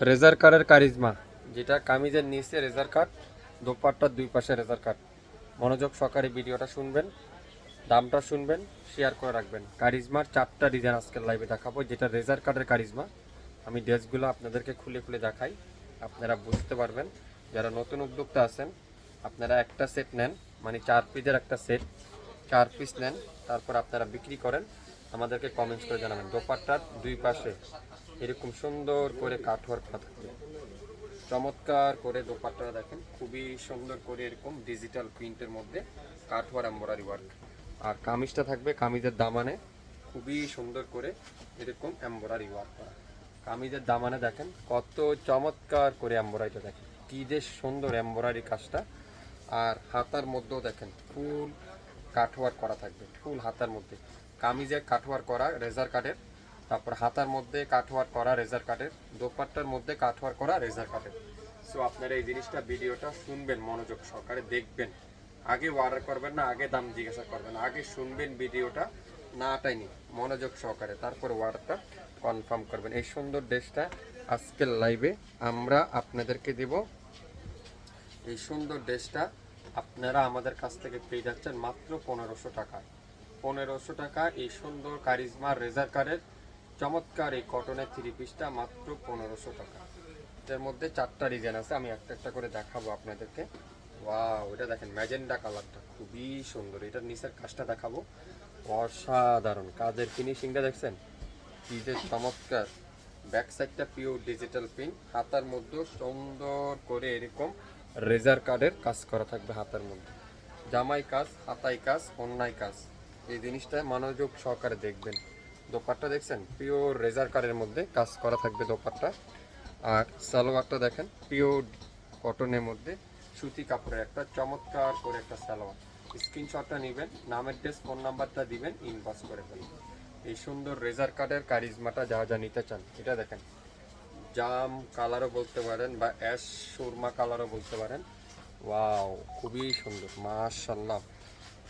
রেজার কাটের কারিজমা, যেটা কামিজের নিচে রেজার কাট, দোপাট্টার দুই পাশে রেজার কাট। মনোযোগ সহকারে ভিডিওটা শুনবেন, দামটা শুনবেন, শেয়ার করে রাখবেন। কারিজমার 4টা ডিজাইন আজকের লাইভে দেখাবো, যেটা রেজার কাটের কারিজমা। আমি ড্রেসগুলো আপনাদেরকে খুলে খুলে দেখাই, আপনারা বুঝতে পারবেন। যারা নতুন উদ্যোক্তা আছেন, আপনারা একটা সেট নেন, মানে 4 পিসের একটা সেট, 4 পিস নেন, তারপর আপনারা বিক্রি করেন, আমাদেরকে কমেন্টস করে জানাবেন। দোপাট্টার দুই পাশে এরকম সুন্দর করে কাটওয়ার্ক করা থাকবে, চমৎকার করে দোপাট্টাটা দেখেন, খুবই সুন্দর করে এরকম ডিজিটাল প্রিন্টের মধ্যে কাটওয়ার এমব্রয়ডারি ওয়ার্ক। আর কামিজটা থাকবে কামিজের দামানে খুবই সুন্দর করে এরকম এমব্রয়ডারি ওয়ার্ক করা। কামিজের দামানে দেখেন কত চমৎকার করে এমব্রয়ডারিটা দেখেন, কী যে সুন্দর এমব্রয়ডারি কাজটা। আর হাতার মধ্যেও দেখেন ফুল কাটওয়ার্ক করা থাকবে, ফুল হাতার মধ্যে কামিজে কাটওয়ার্ক করা রেজার কাটের, তারপর হাতার মধ্যে কাটওয়ার্ক করা রেজার কাটের, দোপাট্টার মধ্যে কাটওয়ার্ক করা রেজার কাটের। সো আপনারা এই জিনিসটা ভিডিওটা শুনবেন, মনোযোগ সহকারে দেখবেন, আগে অর্ডার করবেন না, আগে দাম জিজ্ঞাসা করবেন, আগে শুনবেন ভিডিওটা না টাইনি মনোযোগ সহকারে, তারপর অর্ডারটা কনফার্ম করবেন। এই সুন্দর ড্রেসটা আজকের লাইভে আমরা আপনাদেরকে দেব। এই সুন্দর ড্রেসটা আপনারা আমাদের কাছ থেকে পেয়ে যাচ্ছেন মাত্র 1500 টাকা। 1500 টাকা এই সুন্দর কারিজমা রেজার কাটের চমৎকার এই কটনের 3 পিসটা মাত্র 1500 টাকা। এর মধ্যে 4টা ডিজাইন আছে, আমি একটা একটা করে দেখাবো আপনাদেরকে। ওয়াও, এটা দেখেন ম্যাজেন্ডা কালারটা খুবই সুন্দর। এটার নিচের কাজটা দেখাবো, অসাধারণ কাজের ফিনিশিংটা দেখছেন কি যে চমৎকার। ব্যাক সাইডটা পিওর ডিজিটাল প্রিন্ট, হাতার মধ্যে সুন্দর করে এরকম রেজার কার্ডের কাজ করা থাকবে হাতার মধ্যে, জামাই কাজ, হাতাই কাজ, অন্যায় কাজ। এই জিনিসটা মনোযোগ সহকারে দেখবেন। দোপাট্টা দেখছেন পিওর রেজার কার্ডের মধ্যে কাজ করা থাকবে দোপাট্টা। আর সালোয়ারটা দেখেন পিওর কটনের মধ্যে সুতি কাপড়ের একটা চমৎকার করে একটা সালোয়ার। স্ক্রিনশটটা নেবেন, নামের ড্রেস ফোন নাম্বারটা দিবেন, ইনবক্স করে ফেলবেন। এই সুন্দর রেজার কার্ডের কারিজমাটা যা যা নিতে চান, এটা দেখেন জাম কালারও বলতে পারেন বা অ্যাশ সুরমা কালারও বলতে পারেন। ওয়াও, খুবই সুন্দর মাশাআল্লাহ।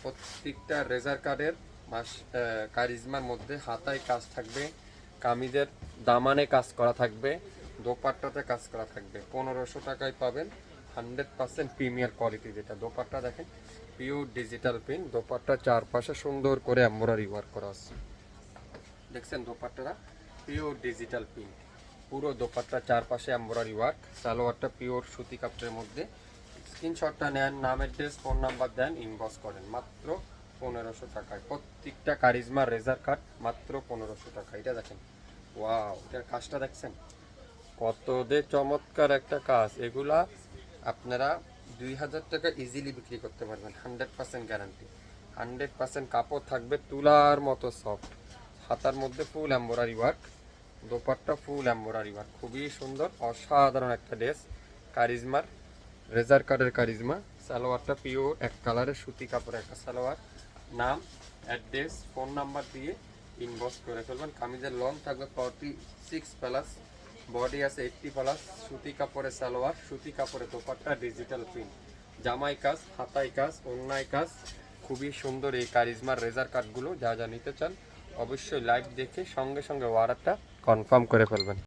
প্রত্যেকটা রেজার কার্ডের কারিজমার মধ্যে হাতায় কাজ থাকবে, কামিজের দামানে কাজ করা থাকবে, দোপাট্টাতে কাজ করা থাকবে। 1500 টাকায় পাবেন 100% প্রিমিয়ার কোয়ালিটি। যেটা দোপাট্টা দেখেন পিওর ডিজিটাল প্রিন্ট, দোপাট্টা চারপাশে সুন্দর করে এমব্রয়ডারি ওয়ার্ক করা আছে। দেখছেন দোপাট্টাটা পিওর ডিজিটাল প্রিন্ট, পুরো দোপাট্টা চারপাশে এমব্রয়ডারি ওয়ার্ক। সালোয়ারটা পিওর সুতি কাপড়ের মধ্যে। স্ক্রিনশটটা নেন, নামের ড্রেস ফোন নাম্বার দেন, ইনবক্স করেন। মাত্র 1500 টাকায় প্রত্যেকটা কারিজমা রেজার কাট, মাত্র 1500 টাকা। এটা দেখেন ওয়াও, এটার কাজটা দেখছেন কত যে চমৎকার একটা কাজ। এগুলা আপনারা 2000 টাকা ইজিলি বিক্রি করতে পারবেন, 100% গ্যারান্টি। 100% কাপড় থাকবে তুলার মতো সফট, হাতার মধ্যে ফুল এমব্রয়ডারি ওয়ার্ক, দোপাট্টা ফুল এমব্রয়ডারি ওয়ার্ক। খুবই সুন্দর অসাধারণ একটা ড্রেস কারিজমার রেজার কাটের কারিজমা। সালোয়ারটা পিওর এক কালারের সুতি কাপড়ের একটা সালোয়ার। নাম, অ্যাড্রেস, ফোন নাম্বার দিয়ে ইনবক্স করে ফেলবেন। কামিজের লং থাকবে 46+, বডি আছে 80+। সুতি কাপড়ের সালোয়ার, সুতি কাপড়ের দোপাট্টা, ডিজিটাল প্রিন্ট, জামাই কাজ, হাতাই কাজ, অন্যায় কাজ। খুবই সুন্দর এই কারিজমার রেজার কাটগুলো। যা যা নিতে চান অবশ্যই লাইভ দেখে সঙ্গে সঙ্গে অর্ডারটা কনফার্ম করে ফেলবেন।